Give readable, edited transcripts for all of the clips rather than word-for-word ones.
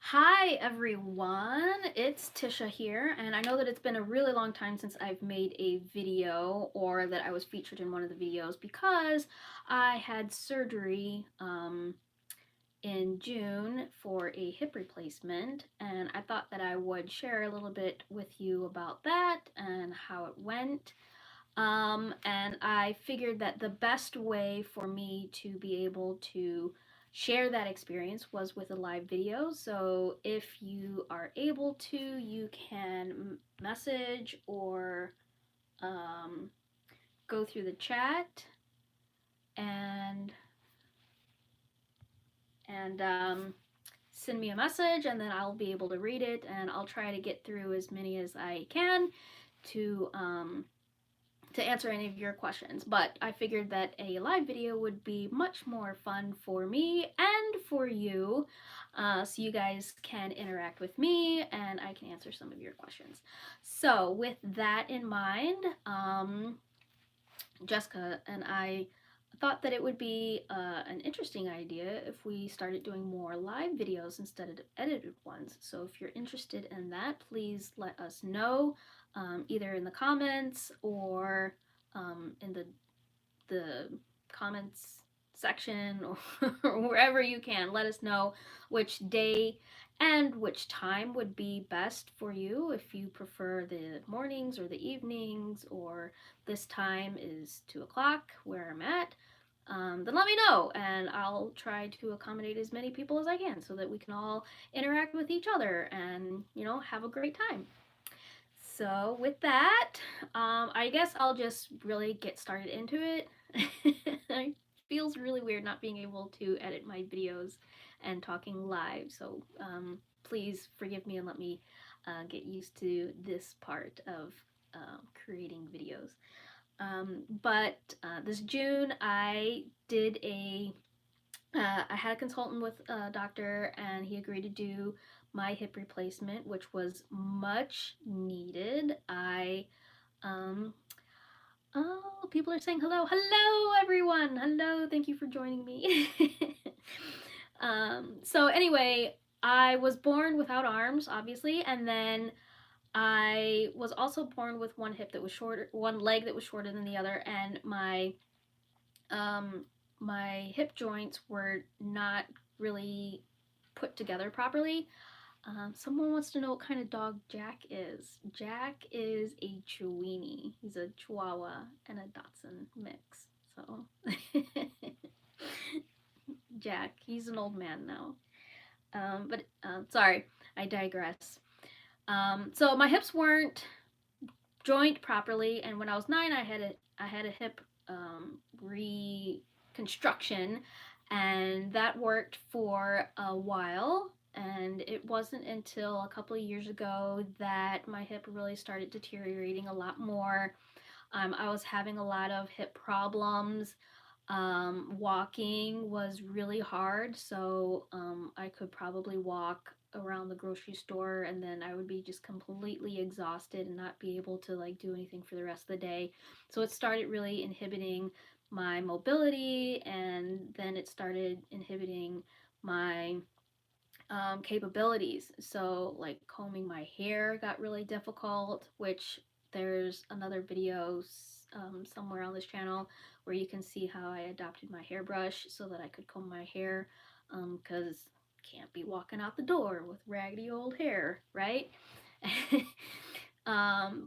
Hi everyone, it's Tisha here, and I know that it's been a really long time since I've made a video or that I was featured in one of the videos because I had surgery in June for a hip replacement, and I thought that I would share a little bit with you about that and how it went. And I figured that the best way for me to be able to share that experience was with a live video. So if you are able to, you can message or um, go through the chat and and send me a message, and then I'll be able to read it, and I'll try to get through as many as I can to to answer any of your questions. But I figured that a live video would be much more fun for me and for you, so you guys can interact with me and I can answer some of your questions. So, with that in mind, Jessica and I thought that it would be an interesting idea if we started doing more live videos instead of edited ones. So if you're interested in that, please let us know, either in the comments or in the comments section or wherever you can. Let us know which day and which time would be best for you, if you prefer the mornings or the evenings, or this time is 2 o'clock where I'm at. Then let me know and I'll try to accommodate as many people as I can so that we can all interact with each other and, have a great time. So, with that, I guess I'll just really get started into it. It feels really weird not being able to edit my videos and talking live, so please forgive me and let me get used to this part of creating videos. But this June, I had a consultant with a doctor, and he agreed to do my hip replacement, which was much needed. Um, oh, people are saying hello. Hello, everyone. Hello, thank you for joining me. So anyway, I was born without arms, obviously, and then I was also born with one hip that was shorter, one leg that was shorter than the other, and um, my hip joints were not really put together properly. Someone wants to know what kind of dog Jack is. Jack is a Chiweenie. He's a Chihuahua and a Dachshund mix. So, Jack, he's an old man now. But sorry, I digress. So my hips weren't joined properly, and when I was 9, I had a hip reconstruction, and that worked for a while. And it wasn't until a couple of years ago that my hip really started deteriorating a lot more. I was having a lot of hip problems. Walking was really hard, so I could probably walk around the grocery store and then I would be just completely exhausted and not be able to like do anything for the rest of the day. So it started really inhibiting my mobility, and then it started inhibiting my capabilities. So, like, combing my hair got really difficult, which there's another video somewhere on this channel where you can see how I adopted my hairbrush so that I could comb my hair, because can't be walking out the door with raggedy old hair, right?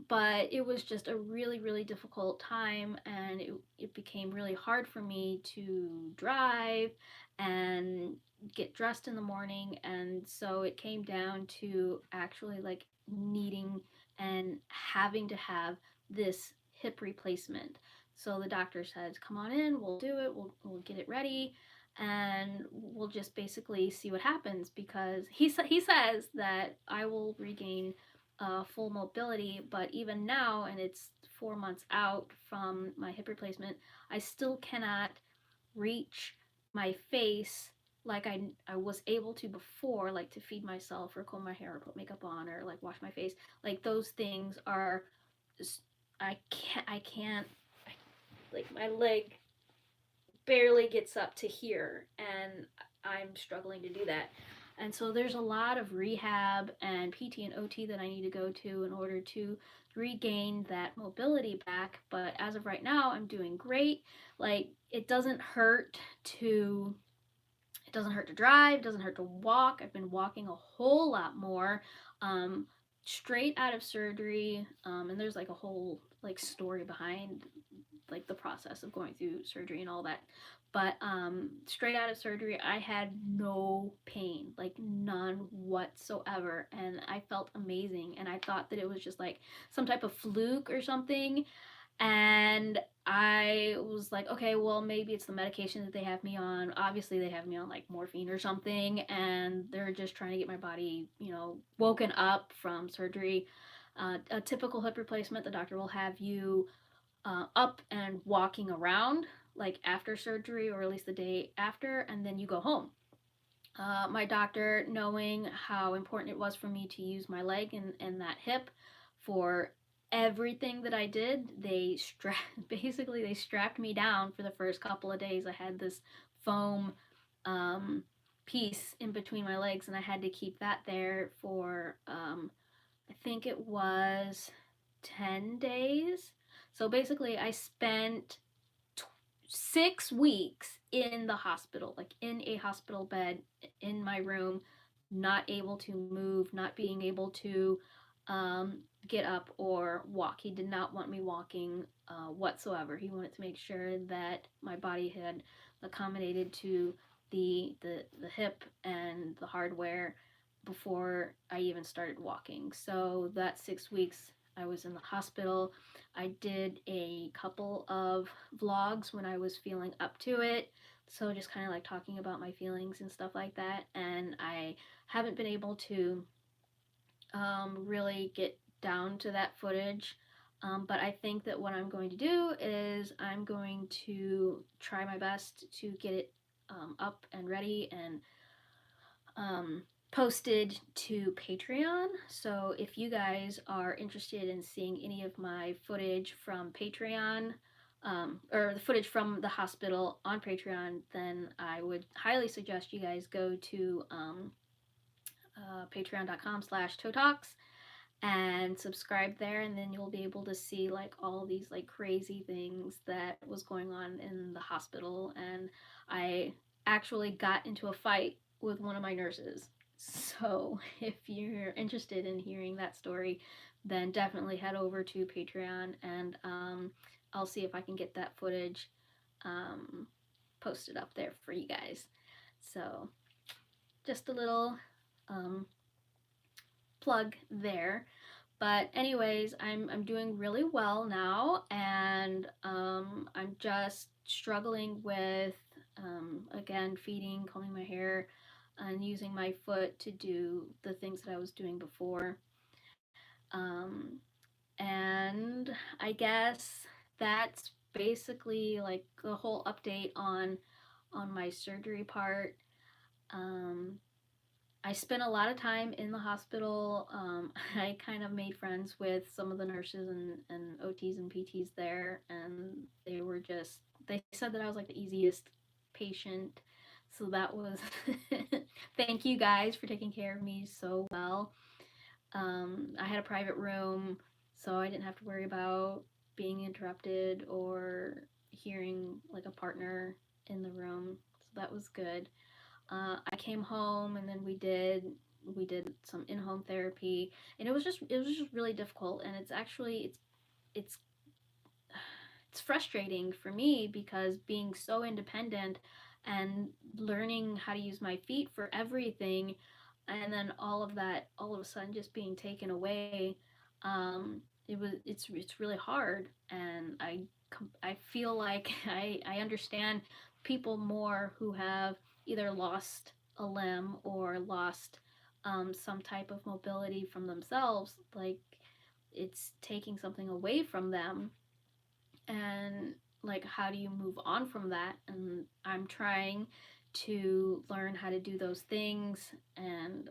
But it was just a really, really difficult time, and it became really hard for me to drive and get dressed in the morning. And so it came down to actually like needing and having to have this hip replacement. So the doctor said, come on in, we'll do it, we'll get it ready, and we'll just basically see what happens, because he says that I will regain full mobility. But even now, and it's 4 months out from my hip replacement, I still cannot reach my face like I was able to before, like to feed myself or comb my hair or put makeup on or like wash my face. Like those things are, I can't, like my leg barely gets up to here, and I'm struggling to do that. And so there's a lot of rehab and PT and OT that I need to go to in order to regain that mobility back. But as of right now, I'm doing great. Like, it doesn't hurt to drive, it doesn't hurt to walk. I've been walking a whole lot more. Um, Straight out of surgery, and there's like a whole like story behind like the process of going through surgery and all that. But straight out of surgery, I had no pain, like none whatsoever, and I felt amazing. And I thought that it was just like some type of fluke or something. And I was like, okay, well, maybe it's the medication that they have me on. Obviously, they have me on like morphine or something, and they're just trying to get my body, woken up from surgery. A typical hip replacement, the doctor will have you up and walking around like after surgery, or at least the day after, and then you go home. My doctor, knowing how important it was for me to use my leg and that hip for everything that I did, basically they strapped me down for the first couple of days. I had this foam um, piece in between my legs, and I had to keep that there for I think it was 10 days. So basically, I spent 6 weeks in the hospital, like in a hospital bed in my room, not able to move, not being able to get up or walk. He did not want me walking whatsoever. He wanted to make sure that my body had accommodated to the hip and the hardware before I even started walking. So that 6 weeks I was in the hospital. I did a couple of vlogs when I was feeling up to it. So just kind of like talking about my feelings and stuff like that. And I haven't been able to really get down to that footage. But I think that what I'm going to do is I'm going to try my best to get it up and ready and um, posted to Patreon. So if you guys are interested in seeing any of my footage from Patreon, or the footage from the hospital on Patreon, then I would highly suggest you guys go to patreon.com/totalks and subscribe there, and then you'll be able to see like all these like crazy things that was going on in the hospital. And I actually got into a fight with one of my nurses. So if you're interested in hearing that story, then definitely head over to Patreon, and I'll see if I can get that footage um, posted up there for you guys. So just a little um, plug there. But anyways, I'm doing really well now, and I'm just struggling with again feeding, combing my hair, and using my foot to do the things that I was doing before. Um, and I guess that's basically like the whole update on my surgery part. Um, I spent a lot of time in the hospital. I kind of made friends with some of the nurses and OTs and PTs there, and they said that I was like the easiest patient. So that was, thank you guys for taking care of me so well. I had a private room, so I didn't have to worry about being interrupted or hearing like a partner in the room. So that was good. I came home, and then we did some in-home therapy, and it was just really difficult. And it's it's frustrating for me because being so independent and learning how to use my feet for everything, and then all of that all of a sudden just being taken away. It's really hard, and I feel like I understand people more who have either lost a limb or lost some type of mobility from themselves. Like, it's taking something away from them, and like, how do you move on from that? And I'm trying to learn how to do those things. And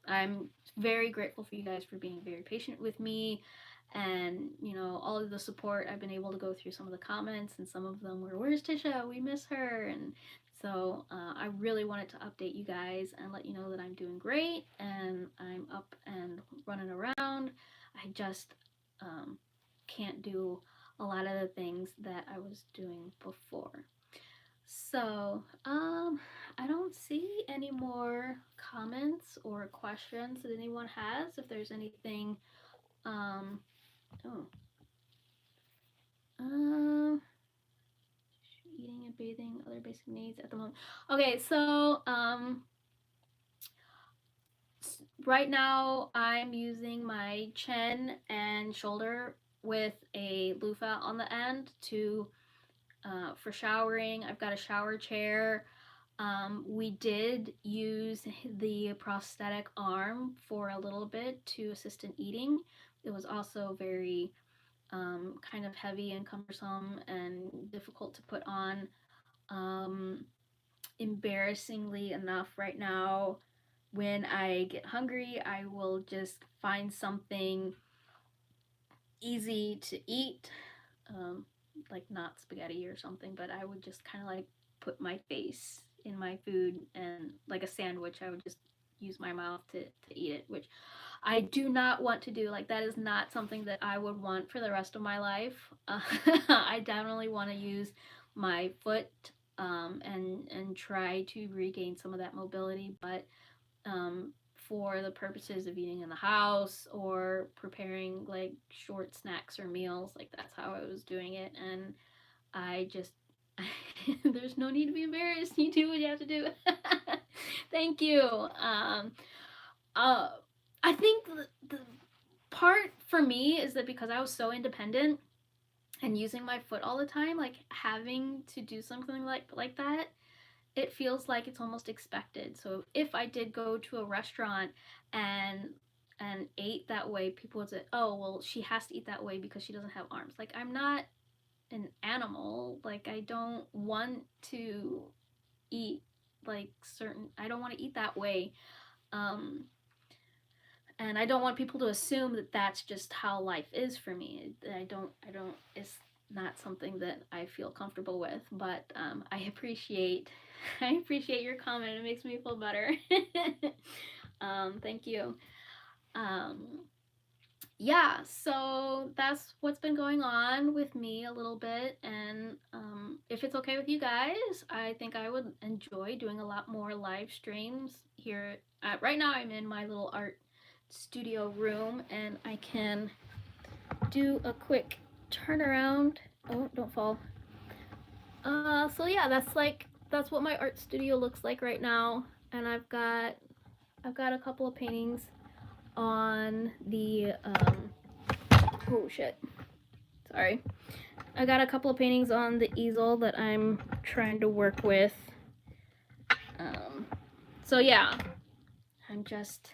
I'm very grateful for you guys for being very patient with me, and all of the support. I've been able to go through some of the comments, and some of them were, "Where's Tisha? We miss her." And So I really wanted to update you guys and let you know that I'm doing great and I'm up and running around. I just can't do a lot of the things that I was doing before. So, I don't see any more comments or questions that anyone has. If there's anything, um, oh, um, eating and bathing, other basic needs at the moment. Okay, so, right now I'm using my chin and shoulder with a loofah on the end to for showering. I've got a shower chair. We did use the prosthetic arm for a little bit to assist in eating. It was also very kind of heavy and cumbersome and difficult to put on. Um, Embarrassingly enough, right now, when I get hungry, I will just find something easy to eat, um, like not spaghetti or something, but I would just kind of like put my face in my food and like a sandwich, I would just use my mouth to eat it, which I do not want to do. Like, that is not something that I would want for the rest of my life. I definitely want to use my foot and try to regain some of that mobility, but for the purposes of eating in the house or preparing like short snacks or meals, like that's how I was doing it. And I just, there's no need to be embarrassed. You do what you have to do. Thank you. Uh, I think the part for me is that because I was so independent and using my foot all the time, like having to do something like that, it feels like it's almost expected. So if I did go to a restaurant and ate that way, people would say, "Oh, well, she has to eat that way because she doesn't have arms." Like, I'm not an animal. Like, I don't want to eat like certain. I don't want to eat that way. Um, and I don't want people to assume that that's just how life is for me. I don't. It's not something that I feel comfortable with. But I appreciate, I appreciate your comment. It makes me feel better. Thank you. Um, yeah, so that's what's been going on with me a little bit, and if it's okay with you guys, I think I would enjoy doing a lot more live streams here. Right now, I'm in my little art studio room, and I can do a quick turnaround. Oh, don't fall. So yeah, that's what my art studio looks like right now, and I've got a couple of paintings on the oh shit, sorry. I got a couple of paintings on the easel that I'm trying to work with. So yeah, I'm just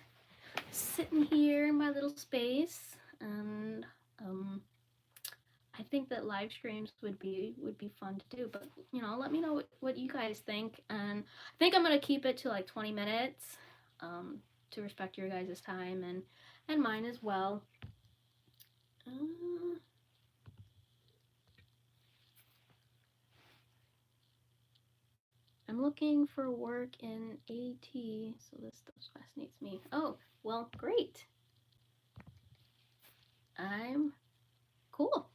sitting here in my little space, and I think that live streams would be fun to do. But let me know what you guys think, and I think I'm gonna keep it to like 20 minutes, to respect your guys' time and mine as well. I'm looking for work in AT, so this stuff fascinates me. Oh, well, great. I'm cool.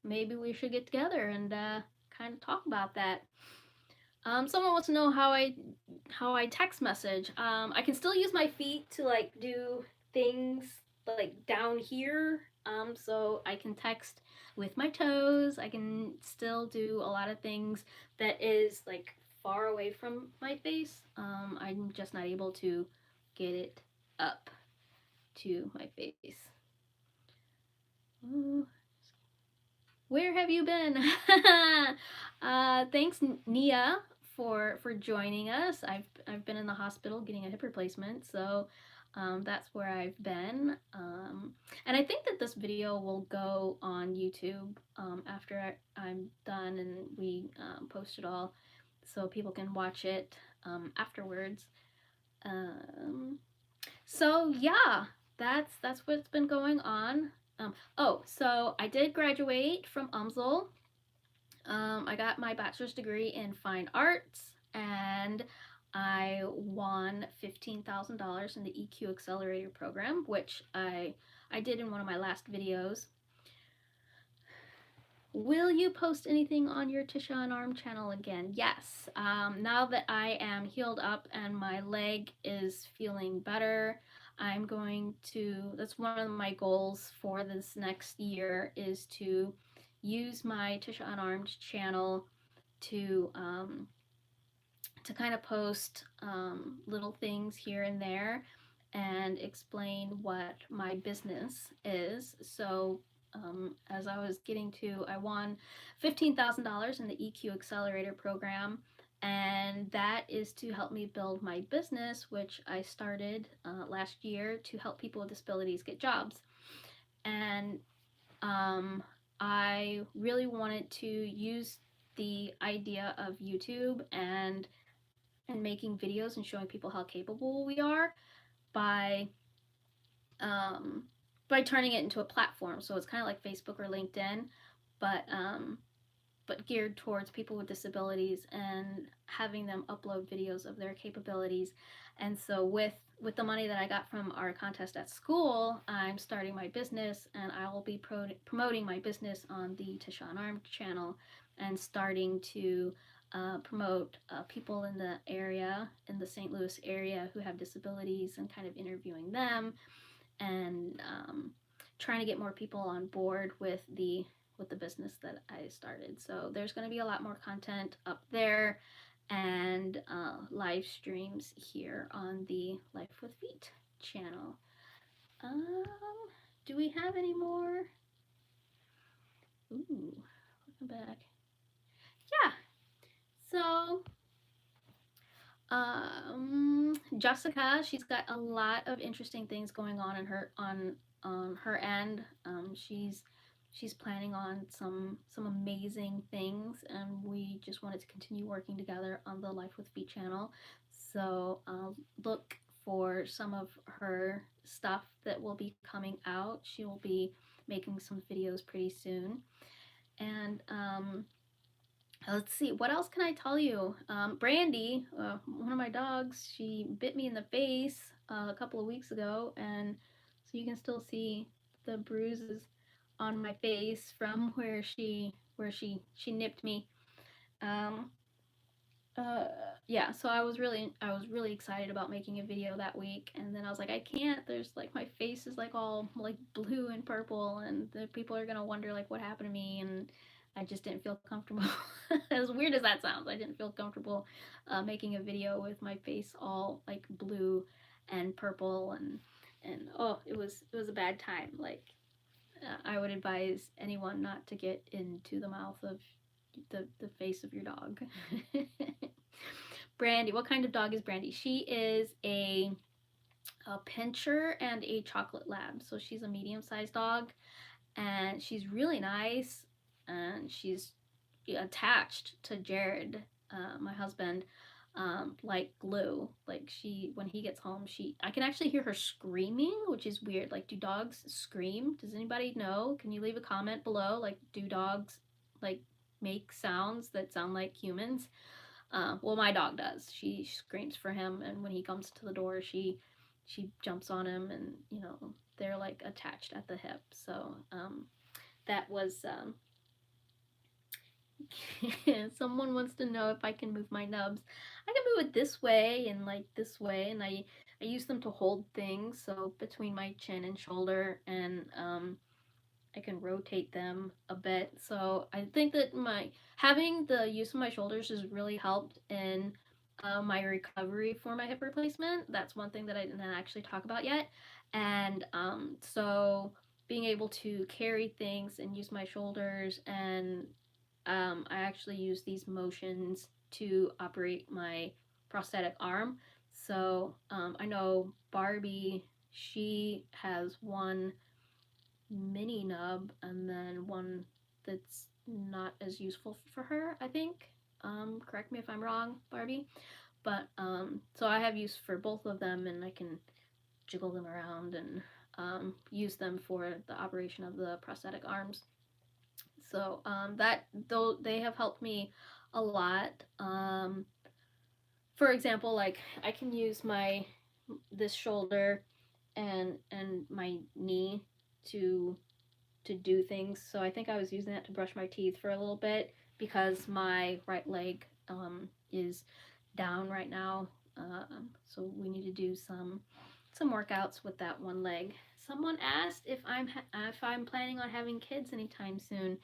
Maybe we should get together and kind of talk about that. Someone wants to know how I text message. I can still use my feet to like do things like down here. So I can text with my toes. I can still do a lot of things that is like far away from my face. I'm just not able to get it up to my face. Ooh. Where have you been? Thanks, Nia, for joining us. I've been in the hospital getting a hip replacement, so that's where I've been. And I think that this video will go on YouTube after I'm done and we post it all, so people can watch it afterwards. So yeah, that's what's been going on. So I did graduate from UMSL. I got my bachelor's degree in fine arts. and I won $15,000 in the EQ Accelerator program, which I did in one of my last videos. Will you post anything on your Tisha Unarmed channel again? Yes. Now that I am healed up and my leg is feeling better, I'm going to, that's one of my goals for this next year, is to use my Tisha Unarmed channel to kind of post little things here and there and explain what my business is. So as I was getting to, I won $15,000 in the EQ Accelerator program, and that is to help me build my business, which I started last year to help people with disabilities get jobs. And I really wanted to use the idea of YouTube and making videos and showing people how capable we are by um, turning it into a platform. So it's kind of like Facebook or LinkedIn, but geared towards people with disabilities and having them upload videos of their capabilities. And so with the money that I got from our contest at school, I'm starting my business, and I will be promoting my business on the Tisha Unarmed channel and starting to promote people in the area, in the St. Louis area, who have disabilities, and kind of interviewing them and trying to get more people on board with the business that I started. So there's going to be a lot more content up there, and live streams here on the Life with Feet channel. Um, do we have any more? Ooh, welcome back. Yeah. So Jessica, she's got a lot of interesting things going on in her on her end. She's planning on some amazing things, and we just wanted to continue working together on the Life with Feet channel. So look for some of her stuff that will be coming out. She will be making some videos pretty soon, and let's see, what else can I tell you? Brandy, one of my dogs, she bit me in the face a couple of weeks ago, and so you can still see the bruises on my face from where she nipped me. Um, uh, yeah, so I was really excited about making a video that week, and then I was like, I can't. There's like, my face is like all like blue and purple, and the people are gonna wonder like what happened to me, and I just didn't feel comfortable. As weird as that sounds, I didn't feel comfortable making a video with my face all like blue and purple, and oh, it was a bad time. Like I would advise anyone not to get into the mouth of the face of your dog. Brandy, what kind of dog is Brandy? She is a pincher and a chocolate lab. So she's a medium-sized dog, and she's really nice, and she's attached to Jared, my husband, like glue. Like, when he gets home, I can actually hear her screaming, which is weird. Like, do dogs scream? Does anybody know? Can you leave a comment below? Like, do dogs like make sounds that sound like humans? Well, my dog does. She screams for him, and when he comes to the door, she jumps on him, and they're like attached at the hip. So that was someone wants to know if I can move my nubs. I can move it this way and like this way, and I use them to hold things. So between my chin and shoulder, and I can rotate them a bit. So I think that having the use of my shoulders has really helped in my recovery for my hip replacement. That's one thing that I didn't actually talk about yet. And so being able to carry things and use my shoulders, and I actually use these motions to operate my prosthetic arm. So I know Barbie, she has one mini nub and then one that's not as useful for her, I think. Correct me if I'm wrong, Barbie. But so I have use for both of them, and I can jiggle them around and use them for the operation of the prosthetic arms. So that though they have helped me a lot. for example, like I can use this shoulder and my knee to do things. So I think I was using that to brush my teeth for a little bit because my right leg is down right now. So we need to do some workouts with that one leg. Someone asked if I'm planning on having kids anytime soon.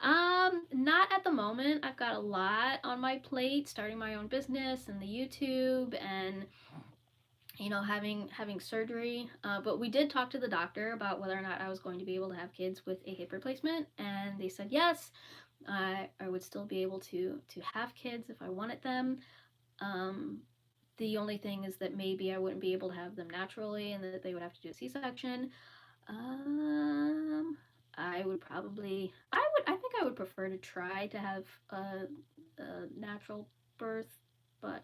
Not at the moment. I've got a lot on my plate, starting my own business and the YouTube and having surgery. But we did talk to the doctor about whether or not I was going to be able to have kids with a hip replacement, and they said yes. I would still be able to have kids if I wanted them. Um, the only thing is that maybe I wouldn't be able to have them naturally, and that they would have to do a C-section. Um, I think I would prefer to try to have a natural birth, but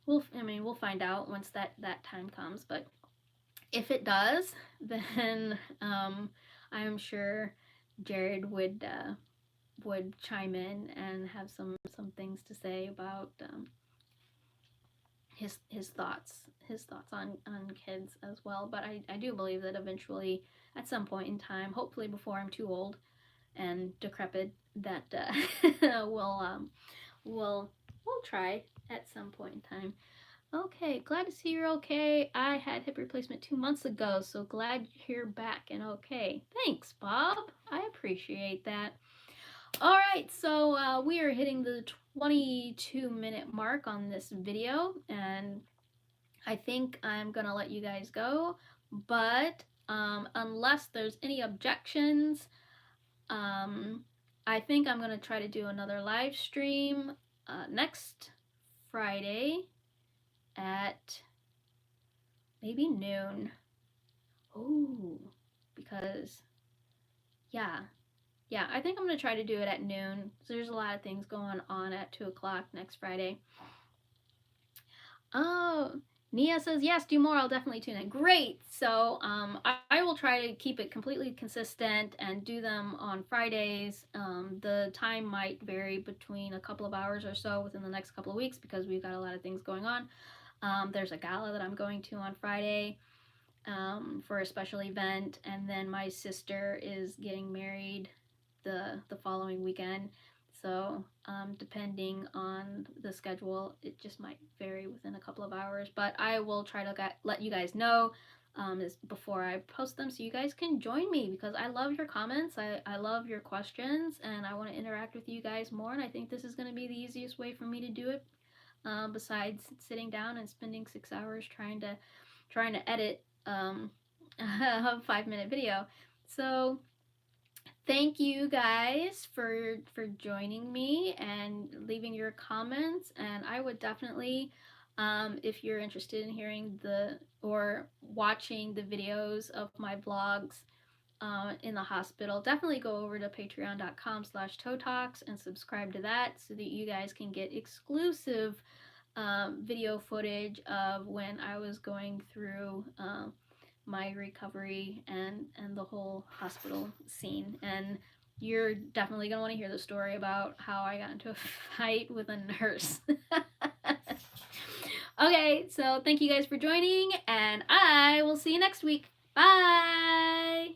we'll find out once that time comes. But if it does, then I'm sure Jared would chime in and have some things to say about his thoughts on kids as well. But I do believe that eventually, at some point in time, hopefully before I'm too old and decrepit, that we'll try at some point in time. Okay, glad to see you're okay. I had hip replacement 2 months ago, so glad you're back and okay. Thanks, Bob. I appreciate that. All right, so we are hitting the 22-minute mark on this video, and I think I'm gonna let you guys go. But unless there's any objections, I think I'm gonna try to do another live stream next Friday at maybe noon. Oh, because yeah, I think I'm gonna try to do it at noon. So there's a lot of things going on at 2 o'clock next Friday. Oh, Nia says yes, do more. I'll definitely tune in. Great. So I will try to keep it completely consistent and do them on Fridays. The time might vary between a couple of hours or so within the next couple of weeks because we've got a lot of things going on. There's a gala that I'm going to on Friday for a special event, and then my sister is getting married the following weekend. So depending on the schedule, it just might vary within a couple of hours. But I will try to let you guys know before I post them so you guys can join me because I love your comments. I love your questions, and I want to interact with you guys more. And I think this is going to be the easiest way for me to do it. Besides sitting down and spending 6 hours trying to edit a 5-minute video. So thank you guys for joining me and leaving your comments. And I would definitely, if you're interested in hearing or watching the videos of my vlogs in the hospital, definitely go over to patreon.com/toetalks and subscribe to that so that you guys can get exclusive video footage of when I was going through my recovery and the whole hospital scene. And you're definitely going to want to hear the story about how I got into a fight with a nurse. Okay, so thank you guys for joining, and I will see you next week. Bye!